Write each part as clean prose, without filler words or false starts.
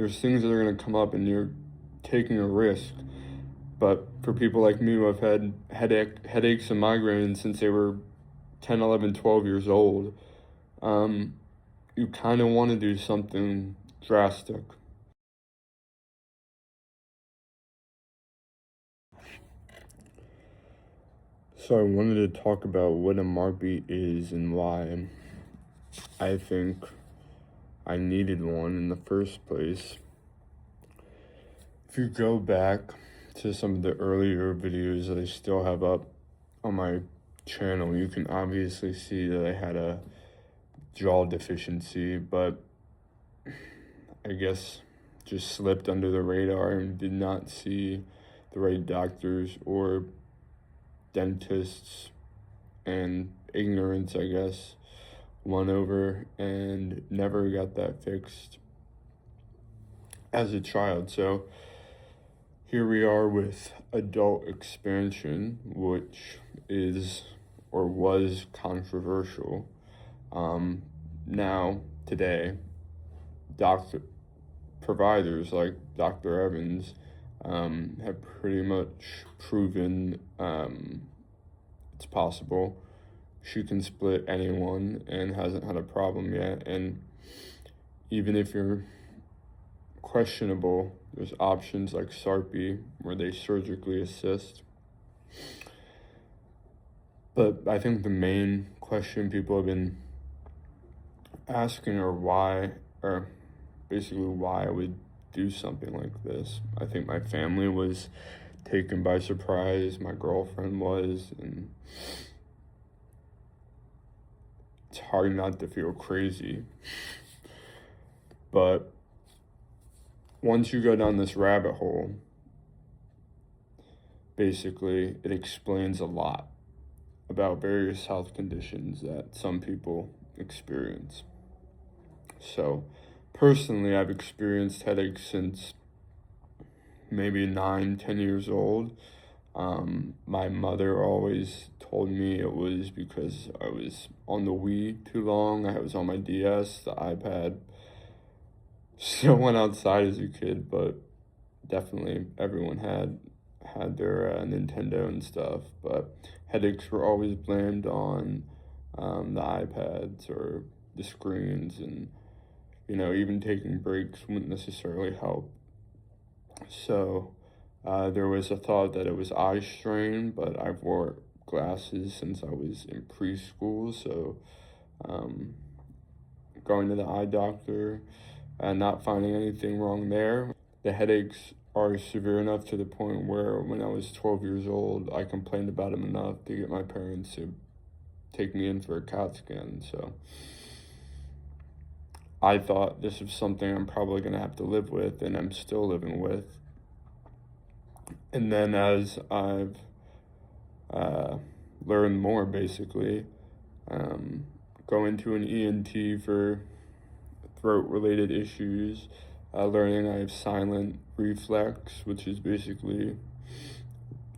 there's things that are going to come up and you're taking a risk. But for people like me who have had headaches and migraines since they were 10, 11, 12 years old, you kind of want to do something drastic. So I wanted to talk about what a MARPE is and why I think I needed one in the first place. If you go back to some of the earlier videos that I still have up on my channel, you can obviously see that I had a jaw deficiency, but I guess just slipped under the radar and did not see the right doctors or dentists, and ignorance, I guess, won over and never got that fixed as a child. So here we are with adult expansion, which is or was controversial. Now, today, providers like Dr. Evans have pretty much proven it's possible. She can split anyone and hasn't had a problem yet. And even if you're questionable, there's options like SARPE where they surgically assist. But I think the main question people have been asking are basically why I would do something like this. I think my family was taken by surprise, my girlfriend was, and it's hard not to feel crazy. But once you go down this rabbit hole, basically it explains a lot about various health conditions that some people experience. So personally, I've experienced headaches since maybe 9, 10 years old. My mother always told me it was because I was on the Wii too long. I was on my DS, the iPad. Still went outside as a kid, but definitely everyone had their Nintendo and stuff. But headaches were always blamed on the iPads or the screens, and even taking breaks wouldn't necessarily help. So there was a thought that it was eye strain, but I've wore glasses since I was in preschool. So going to the eye doctor and not finding anything wrong there. The headaches are severe enough to the point where when I was 12 years old, I complained about them enough to get my parents to take me in for a CAT scan. So I thought this was something I'm probably going to have to live with, and I'm still living with. And then as I've learned more, basically, going to an ENT for throat-related issues, learning I have silent reflex, which is basically,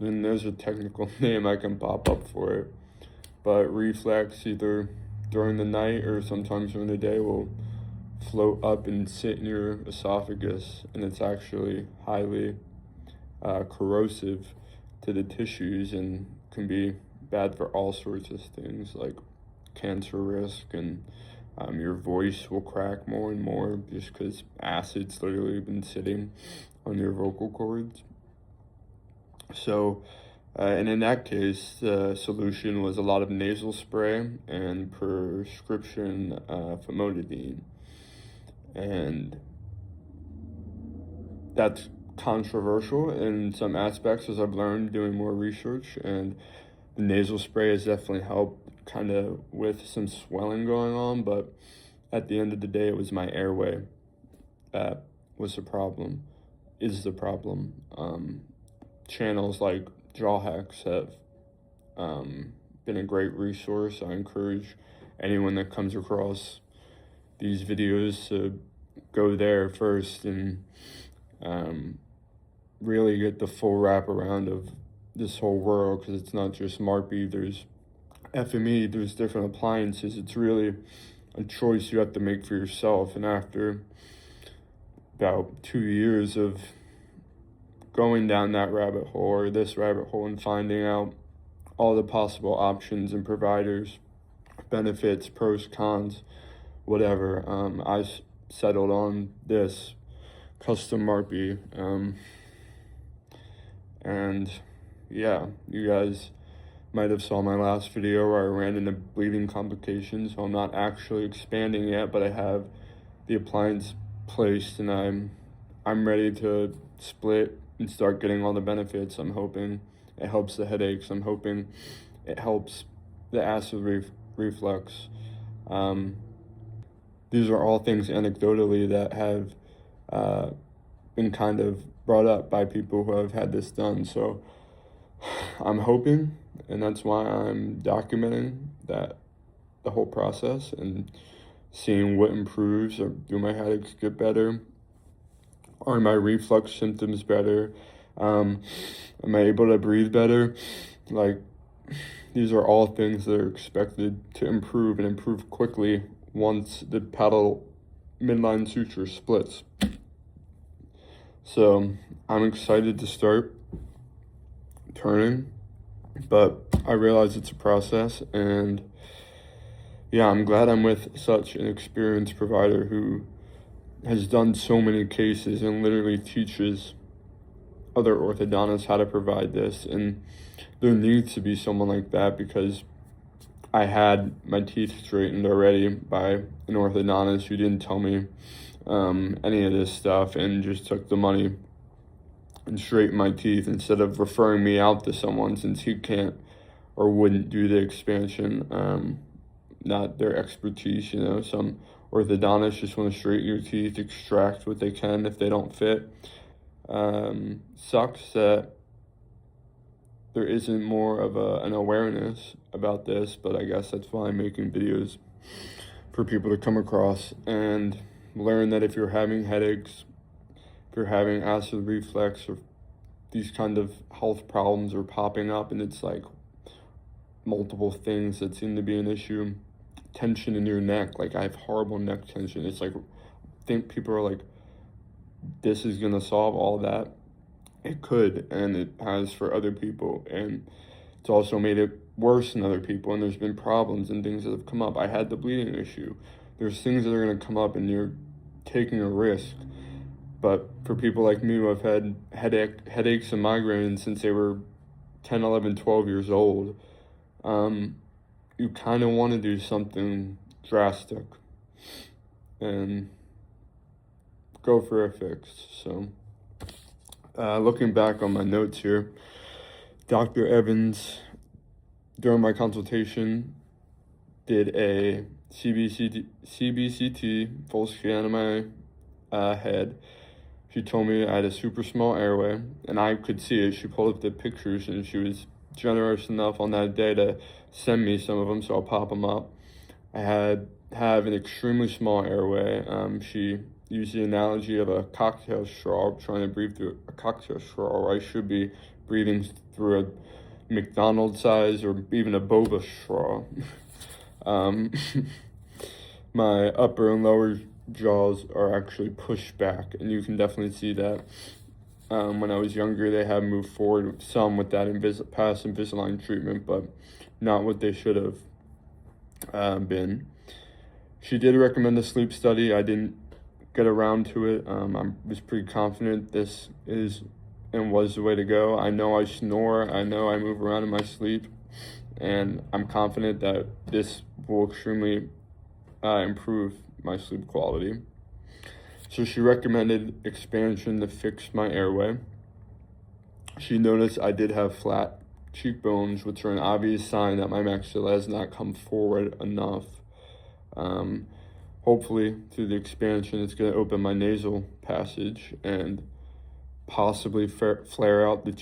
and there's a technical name I can pop up for it, but reflex either during the night or sometimes during the day will float up and sit in your esophagus, and it's actually highly corrosive to the tissues and can be bad for all sorts of things like cancer risk, and your voice will crack more and more just because acid's literally been sitting on your vocal cords. So, and in that case, the solution was a lot of nasal spray and prescription famotidine. And that's controversial in some aspects, as I've learned doing more research, and the nasal spray has definitely helped kind of with some swelling going on, but at the end of the day, it was my airway that was the problem, is the problem. Channels like Jaw Hacks have been a great resource. I encourage anyone that comes across these videos to go there first and really get the full wraparound of this whole world, because it's not just MARPE, there's FME, there's different appliances. It's really a choice you have to make for yourself. And after about 2 years of going down that rabbit hole or this rabbit hole and finding out all the possible options and providers, benefits, pros, cons, whatever. I settled on this custom MARPE, and yeah, you guys might have saw my last video where I ran into bleeding complications, so I'm not actually expanding yet, but I have the appliance placed and I'm ready to split and start getting all the benefits. I'm hoping it helps the headaches. I'm hoping it helps the acid reflux. These are all things anecdotally that have been kind of brought up by people who have had this done. So I'm hoping, and that's why I'm documenting that the whole process and seeing what improves. Or do my headaches get better? Are my reflux symptoms better? Am I able to breathe better? Like, these are all things that are expected to improve and improve quickly once the paddle midline suture splits. So I'm excited to start turning, but I realize it's a process, and yeah, I'm glad I'm with such an experienced provider who has done so many cases and literally teaches other orthodontists how to provide this. And there needs to be someone like that, because I had my teeth straightened already by an orthodontist who didn't tell me any of this stuff and just took the money and straightened my teeth instead of referring me out to someone, since he can't or wouldn't do the expansion. Not their expertise, you know. Some orthodontists just want to straighten your teeth, extract what they can if they don't fit. Sucks that there isn't more of an awareness about this, but I guess that's why I'm making videos for people to come across and learn that if you're having headaches, if you're having acid reflux, or these kind of health problems are popping up, and it's like multiple things that seem to be an issue. Tension in your neck, like I have horrible neck tension. It's like, I think people are like, this is gonna solve all that. It could, and it has for other people, and it's also made it worse in other people, and there's been problems and things that have come up. I had the bleeding issue. There's things that are going to come up, and you're taking a risk. But for people like me who have had headaches and migraines since they were 10, 11, 12 years old, you kind of want to do something drastic and go for a fix. So looking back on my notes here, Dr. Evans, during my consultation, did a CBCT full scan of my head. She told me I had a super small airway, and I could see it. She pulled up the pictures, and she was generous enough on that day to send me some of them, so I'll pop them up. I have an extremely small airway. She used the analogy of a cocktail straw, trying to breathe through a cocktail straw, where I should be breathing through a McDonald's size or even a boba straw. My upper and lower jaws are actually pushed back, and you can definitely see that. When I was younger, they have moved forward some with that past Invisalign treatment, but not what they should have been. She did recommend a sleep study. I didn't get around to it. I was pretty confident this is and was the way to go. I know I snore. I know I move around in my sleep, and I'm confident that this will extremely improve my sleep quality. So she recommended expansion to fix my airway. She noticed I did have flat cheekbones, which are an obvious sign that my maxilla has not come forward enough. Hopefully, through the expansion, it's going to open my nasal passage and possibly flare out the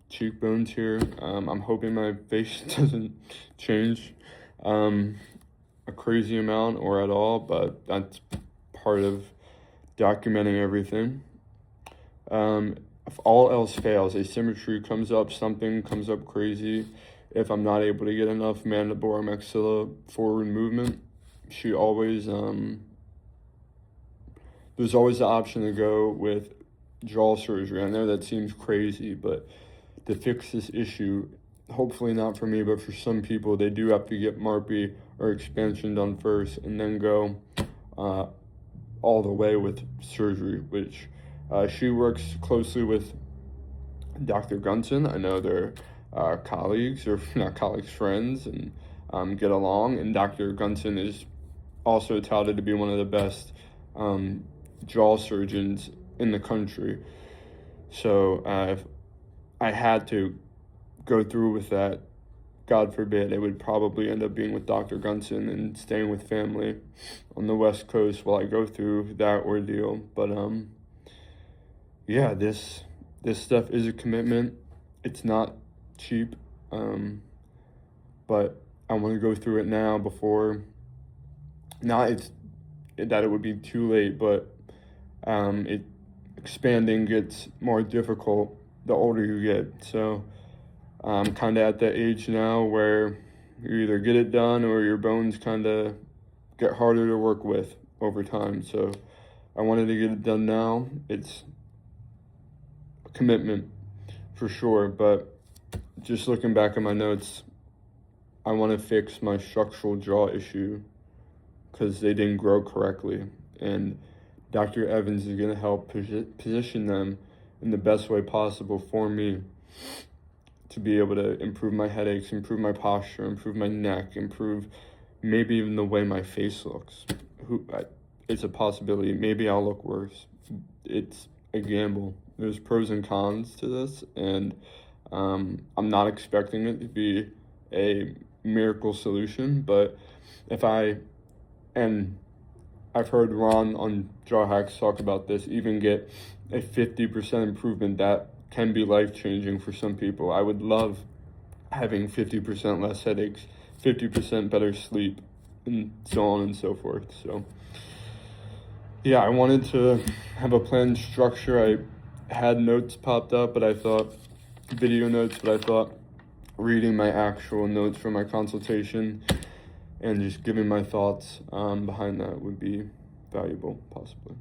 cheekbones here. I'm hoping my face doesn't change a crazy amount or at all, but that's part of documenting everything. If all else fails, asymmetry comes up, something comes up crazy. If I'm not able to get enough mandible or maxilla forward movement, she always there's always the option to go with jaw surgery. I know that seems crazy, but to fix this issue, hopefully not for me, but for some people, they do have to get MARPE or expansion done first and then go all the way with surgery, which she works closely with Dr. Gunson. I know they're colleagues, or not colleagues, friends, and get along. And Dr. Gunson is also touted to be one of the best jaw surgeons in the country. So if I had to go through with that, God forbid, it would probably end up being with Dr. Gunson and staying with family on the West Coast while I go through that ordeal. But yeah, this stuff is a commitment. It's not cheap, but I want to go through it now before, not it's that it would be too late, but expanding gets more difficult the older you get. So I'm kind of at that age now where you either get it done or your bones kind of get harder to work with over time. So I wanted to get it done now. It's a commitment for sure, but just looking back at my notes, I want to fix my structural jaw issue because they didn't grow correctly. And Dr. Evans is going to help position them in the best way possible for me to be able to improve my headaches, improve my posture, improve my neck, improve maybe even the way my face looks. It's a possibility. Maybe I'll look worse. It's a gamble. There's pros and cons to this, and I'm not expecting it to be a miracle solution, but I've heard Ron on Jaw Hacks talk about this, even get a 50% improvement, that can be life-changing for some people. I would love having 50% less headaches, 50% better sleep, and so on and so forth. So yeah, I wanted to have a planned structure. I had notes popped up, but I thought video notes, but I thought reading my actual notes from my consultation and just giving my thoughts behind that would be valuable, possibly.